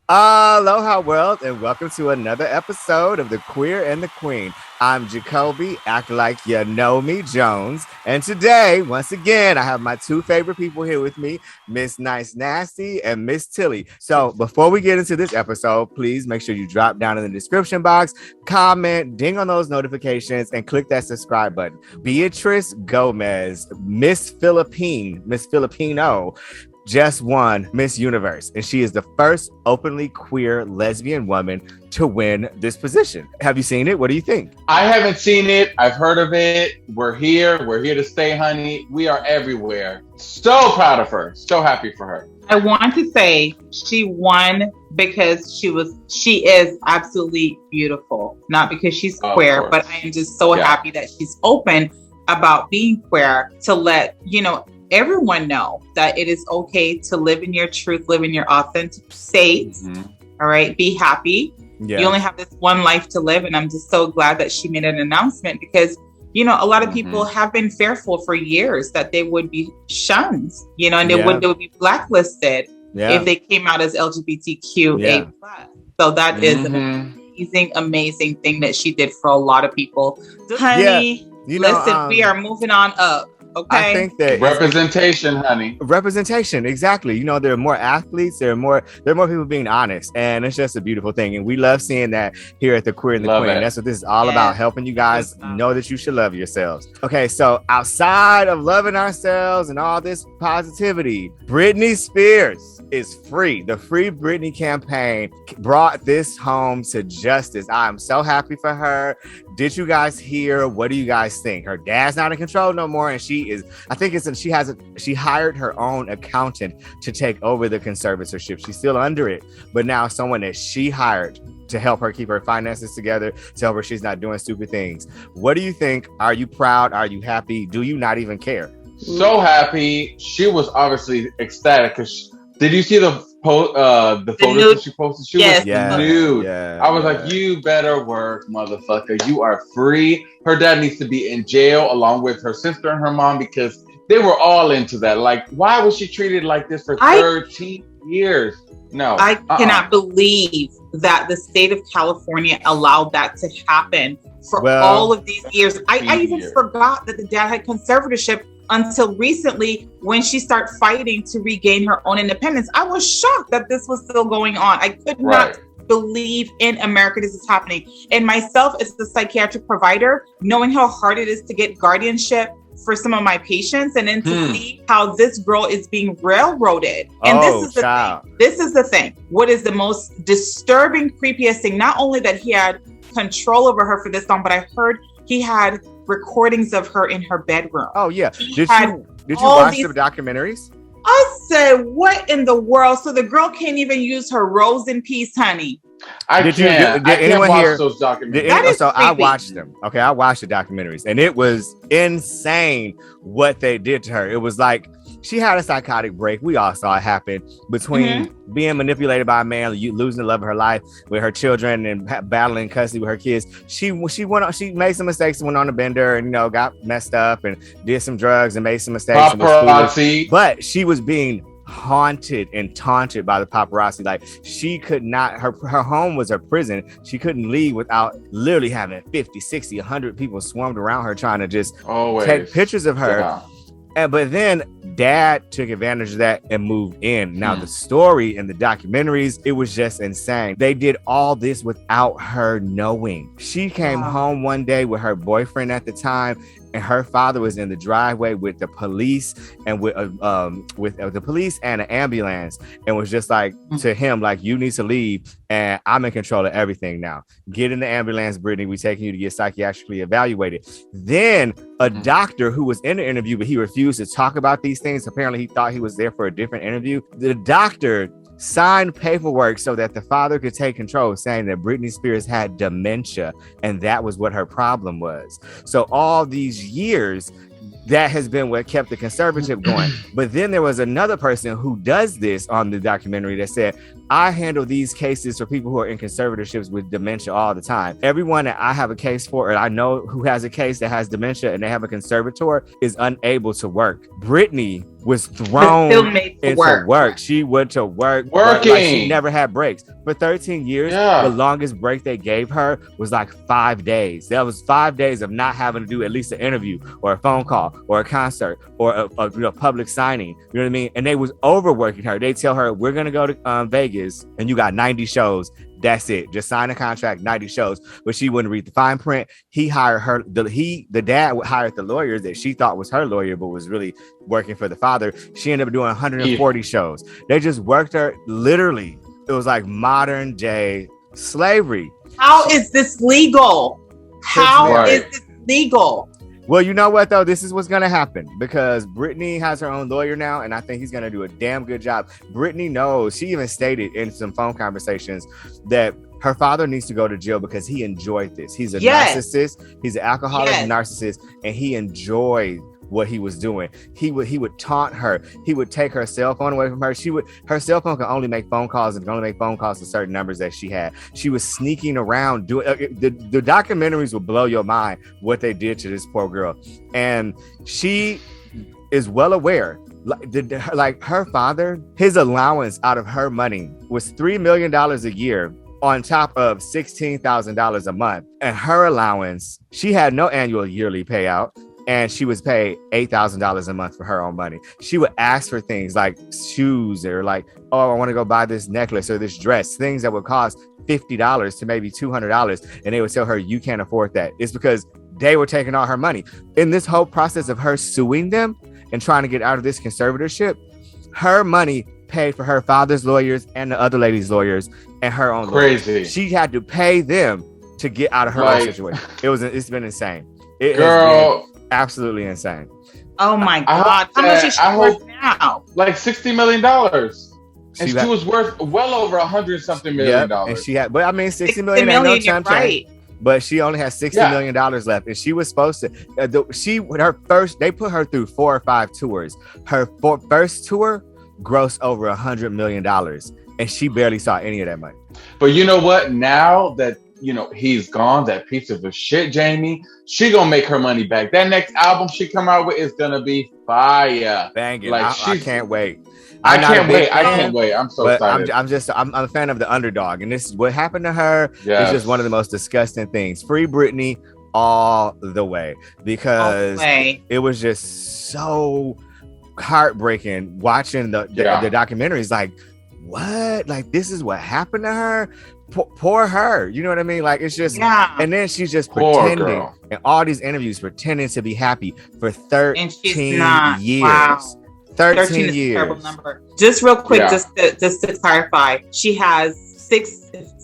Aloha world, and welcome to another episode of The Queer and the Queen. I'm Jacobi, act like you know me, Jones. And today, once again, I have my two favorite people here with me, Miss Nice Nasty and Ms.Tilly. So before we get into this episode, please make sure you drop down in the description box, comment, ding on those notifications, and click that subscribe button. Beatrice Gomez, Miss Filipino, just won Miss Universe, and she is the first openly queer lesbian woman to win this position. Have you seen it? What do you think? I haven't seen it. I've heard of it. We're here. We're here to stay, honey. We are everywhere. So proud of her. So happy for her. I want to say she won because she is absolutely beautiful, not because she's queer, but I am just so happy that she's open about being queer to let, everyone know that it is okay to live in your truth, live in your authentic state. Mm-hmm. All right. Be happy. Yeah. You only have this one life to live. And I'm just so glad that she made an announcement because, a lot of people have been fearful for years that they would be shunned, and they would be blacklisted if they came out as LGBTQA+. So that is an amazing thing that she did for a lot of people. Honey, listen, we are moving on up. Okay. I think that representation, honey. Representation, exactly. There are more athletes, there are more people being honest, and it's just a beautiful thing. And we love seeing that here at the Queer and the Queen. That's what this is all about, helping you guys know that you should love yourselves. Okay, so outside of loving ourselves and all this positivity, Britney Spears is free. The Free Britney campaign brought this home to justice. I am so happy for her. Did you guys hear? What do you guys think? Her dad's not in control no more, and she hired her own accountant to take over the conservatorship. She's still under it, but now someone that she hired to help her keep her finances together, tell her she's not doing stupid things. What do you think? Are you proud? Are you happy? Do you not even care? So happy. She was obviously ecstatic because did you see the photos that she posted? She was nude. I was like, you better work, motherfucker. You are free. Her dad needs to be in jail along with her sister and her mom because they were all into that. Like, why was she treated like this for 13 years? No. I cannot believe that the state of California allowed that to happen for all of these years. I even forgot that the dad had conservatorship until recently when she started fighting to regain her own independence. I was shocked that this was still going on. I could not believe in America this is happening. And myself as the psychiatric provider, knowing how hard it is to get guardianship for some of my patients and then to see how this girl is being railroaded. And this is the thing. This is the thing. What is the most disturbing, creepiest thing? Not only that he had control over her for this long, but I heard he had recordings of her in her bedroom. Oh yeah. Did you watch the documentaries? I said, what in the world? So the girl can't even use her rose in peace, honey. Did anyone watch those documentaries? I watched them. Okay, I watched the documentaries, and it was insane what they did to her. It was like she had a psychotic break. We all saw it happen between being manipulated by a man, losing the love of her life with her children, and battling custody with her kids. She made some mistakes, went on a bender, and got messed up and did some drugs and made some mistakes. Paparazzi. But she was being haunted and taunted by the paparazzi. Like she could not, her home was her prison. She couldn't leave without literally having 50, 60, 100 people swarmed around her trying to just take pictures of her. But then dad took advantage of that and moved in. Now the story and the documentaries, it was just insane. They did all this without her knowing. She came home one day with her boyfriend at the time, and her father was in the driveway with the police and with the police and an ambulance, and was just like to him, like, you need to leave and I'm in control of everything now. Get in the ambulance, Brittany. We're taking you to get psychiatrically evaluated. Then a doctor who was in the interview, but he refused to talk about these things. Apparently he thought he was there for a different interview. The doctor signed paperwork so that the father could take control, saying that Britney Spears had dementia and that was what her problem was. So all these years, that has been what kept the conservatorship going. But then there was another person who does this on the documentary that said, I handle these cases for people who are in conservatorships with dementia all the time. Everyone that I have a case for, and I know who has a case that has dementia and they have a conservator, is unable to work. Britney was thrown into work. She went to work. Working. Like she never had breaks. For 13 years, the longest break they gave her was like 5 days. That was 5 days of not having to do at least an interview or a phone call or a concert or a public signing. You know what I mean? And they was overworking her. They tell her, we're going to go to Vegas and you got 90 shows. That's it. Just sign a contract, 90 shows. But she wouldn't read the fine print. He hired her. The dad hired the lawyers that she thought was her lawyer, but was really working for the father. She ended up doing 140 shows. They just worked her literally. It was like modern day slavery. How is this legal? How is this legal? Well, you know what, though? This is what's going to happen because Britney has her own lawyer now, and I think he's going to do a damn good job. Britney knows. She even stated in some phone conversations that her father needs to go to jail because he enjoyed this. He's a narcissist. He's an alcoholic narcissist, and he enjoyed what he was doing. He would taunt her. He would take her cell phone away from her. Her cell phone could only make phone calls and could only make phone calls to certain numbers that she had. She was sneaking around doing the documentaries will blow your mind what they did to this poor girl. And she is well aware. Like her father, his allowance out of her money was $3 million a year on top of $16,000 a month. And her allowance, she had no annual yearly payout. And she was paid $8,000 a month for her own money. She would ask for things like shoes or like, oh, I want to go buy this necklace or this dress, things that would cost $50 to maybe $200. And they would tell her, you can't afford that. It's because they were taking all her money. In this whole process of her suing them and trying to get out of this conservatorship, her money paid for her father's lawyers and the other lady's lawyers and her own lawyers. She had to pay them to get out of her own situation. It's been insane. Girl. Absolutely insane. Oh my God. How much is she worth now? Like $60 million. And she was worth well over $100-something million. And she had, but I mean, $60 million ain't no chump change. But she only has $60 million left, and she was supposed to. They put her through 4 or 5 tours. Her first tour grossed over $100 million, and she barely saw any of that money. But you know what? Now that he's gone, that piece of shit, Jamie, she gonna make her money back. That next album she come out with is gonna be fire. Banging. Like I can't wait. I can't wait. I'm so excited. I'm a fan of the underdog, and this is what happened to her. It's just one of the most disgusting things. Free Britney all the way, because it was just so heartbreaking watching the documentaries. Like, what? Like, this is what happened to her. Poor her, you know what I mean? Like, it's just, and then she's just pretending in all these interviews, pretending to be happy for 13 years. Wow. 13 years. Is a terrible number. Just real quick, just to clarify, she has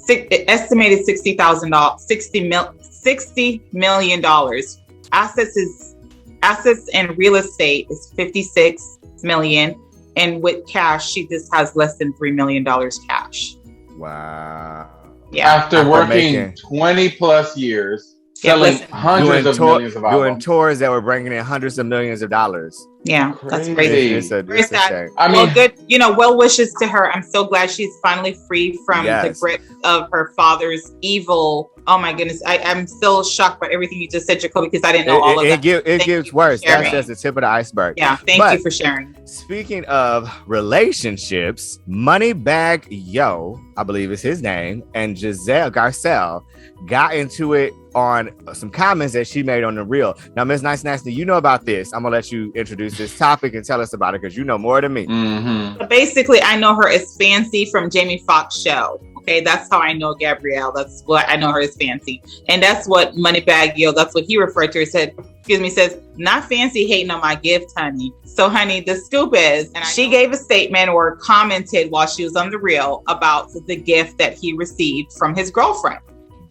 estimated $60 million. Assets and real estate is $56 million, and with cash, she just has less than $3 million cash. Wow. Yeah. After working 20 plus years, selling hundreds of millions of albums. Doing tours that were bringing in hundreds of millions of dollars. Yeah, that's crazy. It's a shame. I mean, well, good, well wishes to her. I'm so glad she's finally free from the grip of her father's evil. Oh my goodness. I'm still shocked by everything you just said, Jacoby, because I didn't know all of that. It gets worse. That's just the tip of the iceberg. Yeah, thank you for sharing. Speaking of relationships, Moneybagg Yo, I believe is his name, and Garcelle got into it on some comments that she made on the reel. Now, Ms. Nice Nasty, you know about this. I'm gonna let you introduce this topic and tell us about it because you know more than me. Mm-hmm. So basically, I know her as Fancy from Jamie Foxx show. Okay, that's how I know Gabrielle. That's what I know her as Fancy, and that's what Moneybagg Yo. That's what he referred to. He said, says, not Fancy hating on my gift, honey. So, honey, the scoop is, and she gave a statement or commented while she was on the reel about the gift that he received from his girlfriend,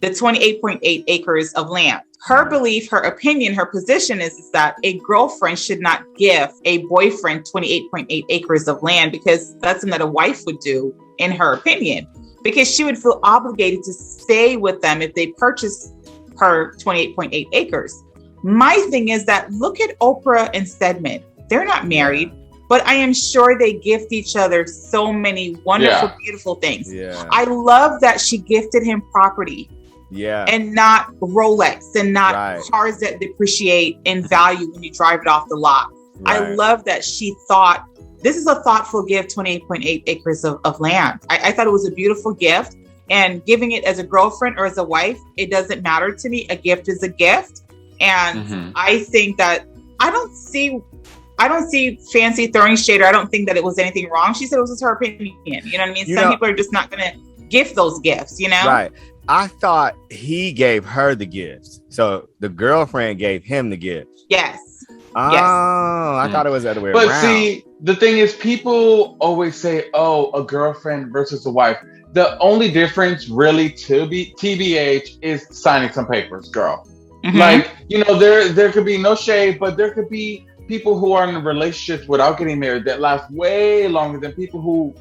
the 28.8 acres of land. Her belief, her opinion, her position is that a girlfriend should not give a boyfriend 28.8 acres of land because that's something that a wife would do, in her opinion, because she would feel obligated to stay with them if they purchased her 28.8 acres. My thing is that look at Oprah and Stedman. They're not married, but I am sure they gift each other so many wonderful, beautiful things. Yeah. I love that she gifted him property. Yeah. And not Rolex and not cars that depreciate in value when you drive it off the lot. Right. I love that she thought, this is a thoughtful gift, 28.8 acres of land. I thought it was a beautiful gift. And giving it as a girlfriend or as a wife, it doesn't matter to me. A gift is a gift. And I think that I don't see Fancy throwing shade, or I don't think that it was anything wrong. She said it was just her opinion. You know what I mean? Some people are just not going to gift those gifts, you know? Right. I thought he gave her the gifts. So the girlfriend gave him the gift. Yes. Oh, yes. I thought it was the other way around. But see, the thing is, people always say, oh, a girlfriend versus a wife. The only difference really TBH is signing some papers, girl. Like, you know, there could be no shade, but there could be people who are in relationships without getting married that last way longer than people who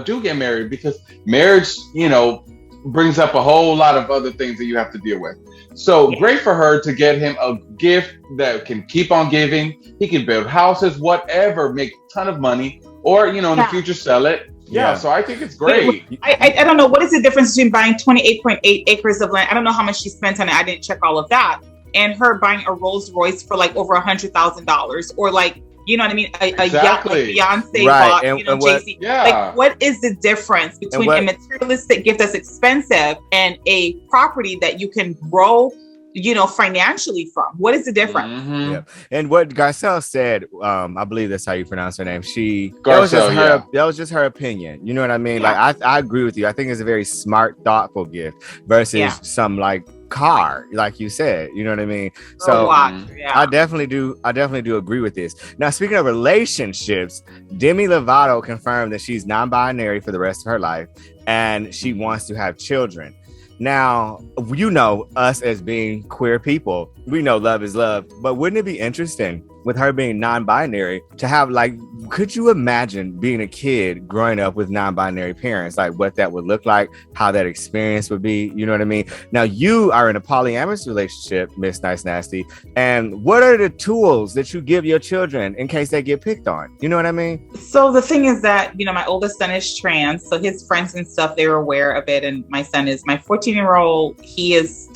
do get married, because marriage, you know, brings up a whole lot of other things that you have to deal with. So great for her to get him a gift that can keep on giving. He can build houses, whatever, make a ton of money, or, you know, in the future sell it. Yeah, so I think it's great. I don't know. What is the difference between buying 28.8 acres of land? I don't know how much she spent on it. I didn't check all of that. And her buying a Rolls Royce for like over $100,000, or like, you know what I mean? A yacht like Beyonce bought, you know, Jay-Z. Like, what is the difference between a materialistic gift that's expensive and a property that you can grow, you know, financially from? What is the difference? Yeah. And what Garcelle said, I believe that's how you pronounce her name. That was just her opinion. You know what I mean? Like, I agree with you. I think it's a very smart, thoughtful gift versus some like car, like you said. You know what I mean? So I definitely do agree with this. Now, speaking of relationships, Demi Lovato confirmed that she's non-binary for the rest of her life, and she wants to have children. Now, you know, us as being queer people, we know love is love, but wouldn't it be interesting with her being non-binary to have, like, could you imagine being a kid growing up with non-binary parents, like what that would look like, how that experience would be, you know what I mean? Now, you are in a polyamorous relationship, Miss Nice Nasty, and what are the tools that you give your children in case they get picked on? You know what I mean? So the thing is that, you know, my oldest son is trans, so his friends and stuff, they were aware of it, and my son is, my 14-year-old,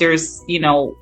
there's, you know,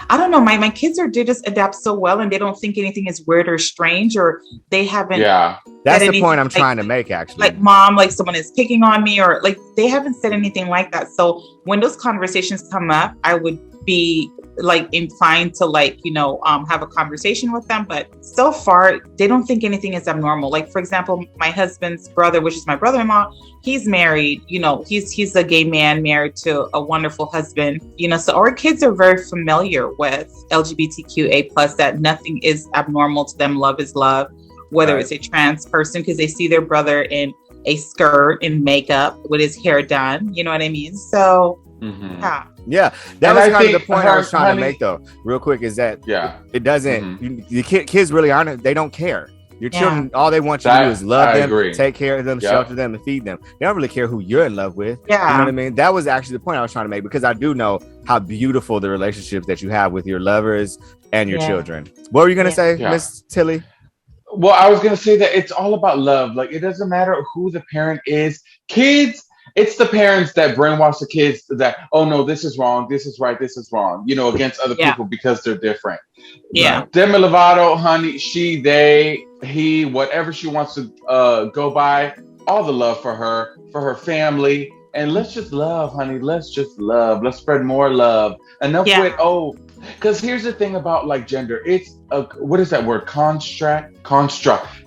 I don't know, my kids they just adapt so well, and they don't think anything is weird or strange, or they haven't. Yeah, that's the point I'm trying to make, actually. Like, mom, like someone is picking on me, or like they haven't said anything like that. So when those conversations come up, I would be like inclined to, like, you know, have a conversation with them. But so far, they don't think anything is abnormal. Like, for example, my husband's brother, which is my brother-in-law, he's married, you know, he's a gay man married to a wonderful husband, you know, so our kids are very familiar with LGBTQA+, that nothing is abnormal to them. Love is love, whether it's a trans person, because they see their brother in a skirt and makeup with his hair done, you know what I mean? So, yeah, that was kind of the point I was trying to make, though, real quick, is that it doesn't, the kids really aren't, they don't care. Your children, all they want you to do is love them, take care of them, shelter them, and feed them. They don't really care who you're in love with. You know what I mean? That was actually the point I was trying to make, because I do know how beautiful the relationships that you have with your lovers and your children. What were you going to say, Miss Tilly? Well, I was going to say that it's all about love. Like, it doesn't matter who the parent is. Kids, it's the parents that brainwash the kids that, oh no, this is wrong, this is right, this is wrong, you know, against other people because they're different. Yeah. Demi Lovato, honey, she, they, he, whatever she wants to go by, all the love for her family. And let's just love, honey. Let's just love. Let's spread more love. Enough with, because here's the thing about, like, gender. It's a, what is that word? Construct.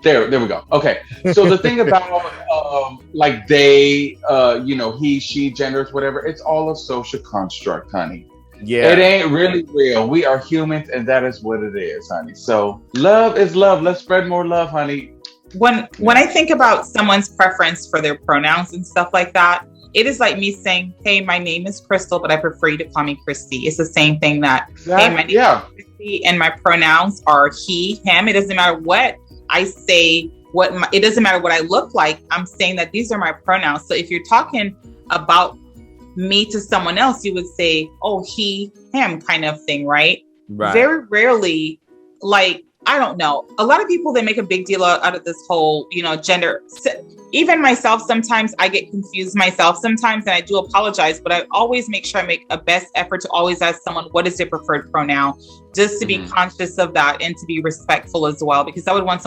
There we go. Okay. So the thing about like they, you know, he, she, genders, whatever. It's all a social construct, honey. Yeah. It ain't really real. We are humans, and that is what it is, honey. So love is love. Let's spread more love, honey. When I think about someone's preference for their pronouns and stuff like that, it is like me saying, hey, my name is Crystal, but I prefer you to call me Christy. It's the same thing that, hey, my name is Christy, and my pronouns are he, him. It doesn't matter what I say, it doesn't matter what I look like. I'm saying that these are my pronouns. So if you're talking about me to someone else, you would say, oh, he, him kind of thing, right? Very rarely, like, I don't know. A lot of people, they make a big deal out of this whole, gender. Even myself, sometimes I get confused myself sometimes, and I do apologize, but I always make sure I make a best effort to always ask someone, what is their preferred pronoun? Just to be conscious of that and to be respectful as well. Because I would want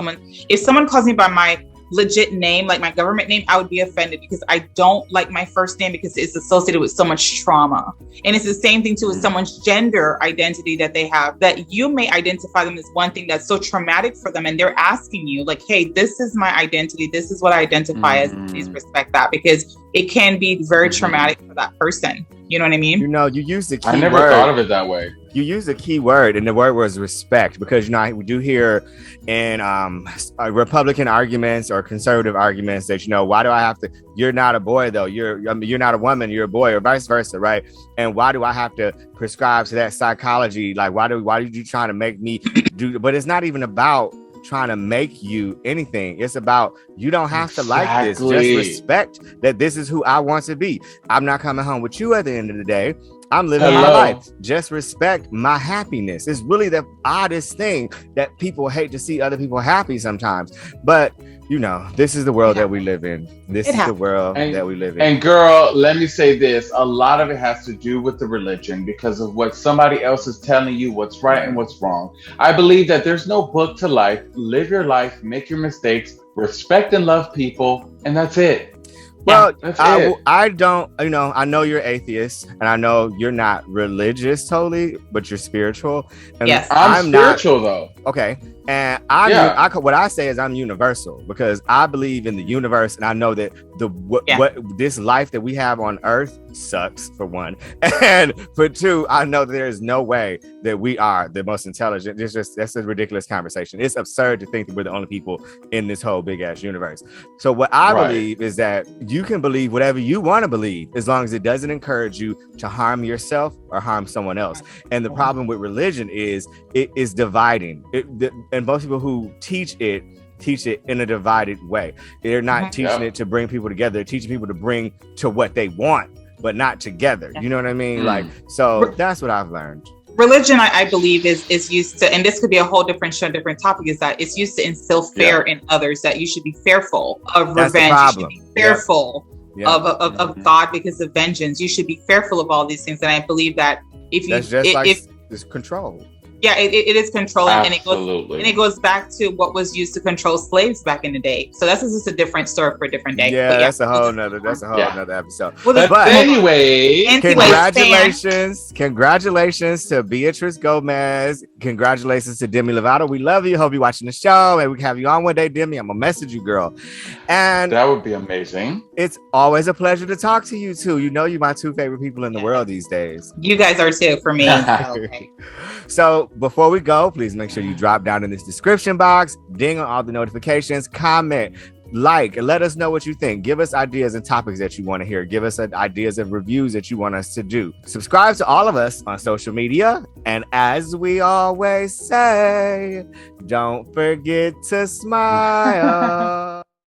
if someone calls me by my legit name, like my government name, I would be offended because I don't like my first name because it's associated with so much trauma. And it's the same thing too with someone's gender identity that they have, that you may identify them as one thing that's so traumatic for them, and they're asking you like, hey, this is my identity, this is what I identify as, please respect that, because it can be very traumatic for that person. You know what I mean? You use the key word. I never thought of it that way. You use a key word, and the word was respect, because we do hear in Republican arguments or conservative arguments that why do I have to? You're not a boy though. You're not a woman. You're a boy, or vice versa, right? And why do I have to prescribe to that psychology? Like why did you try to make me do? But it's not even about trying to make you anything. It's about you don't have to like this. Just respect that this is who I want to be. I'm not coming home with you at the end of the day. I'm living my life. Just respect my happiness. It's really the oddest thing that people hate to see other people happy sometimes. But this is the world that we live in. This is the world that we live in. And girl, let me say this. A lot of it has to do with the religion, because of what somebody else is telling you what's right and what's wrong. I believe that there's no book to life. Live your life, make your mistakes, respect and love people, and that's it. Well, I don't, I know you're atheist, and I know you're not religious totally, but you're spiritual. And yes, I'm spiritual though. Okay. And what I say is I'm universal, because I believe in the universe, and I know that what this life that we have on Earth sucks, for one, and for two, I know that there is no way that we are the most intelligent. That's a ridiculous conversation. It's absurd to think that we're the only people in this whole big ass universe. So what I believe is that you can believe whatever you want to believe, as long as it doesn't encourage you to harm yourself or harm someone else. And the problem with religion is it is dividing. And most people who teach it in a divided way. They're not teaching it to bring people together. They're teaching people to bring to what they want, but not together. You know what I mean? So that's what I've learned. Religion, I believe, is used to, and this could be a whole different show, different topic, is that it's used to instill fear in others, that you should be fearful of revenge. You should be fearful of God because of vengeance. You should be fearful of all these things. And I believe that it's control. Yeah, it is controlling. Absolutely. And it goes back to what was used to control slaves back in the day. So that's just a different story for a different day. Yeah, that's a whole nother episode. Well, but anyway, congratulations to Beatrice Gomez. Congratulations to Demi Lovato. We love you. Hope you're watching the show, and we can have you on one day, Demi. I'm gonna message you, girl. And that would be amazing. It's always a pleasure to talk to you too. You're my two favorite people in the world these days. You guys are too, for me. Okay. So before we go, please make sure you drop down in this description box, ding on all the notifications, comment, like, and let us know what you think. Give us ideas and topics that you want to hear. Give us ideas of reviews that you want us to do. Subscribe to all of us on social media. And as we always say, don't forget to smile.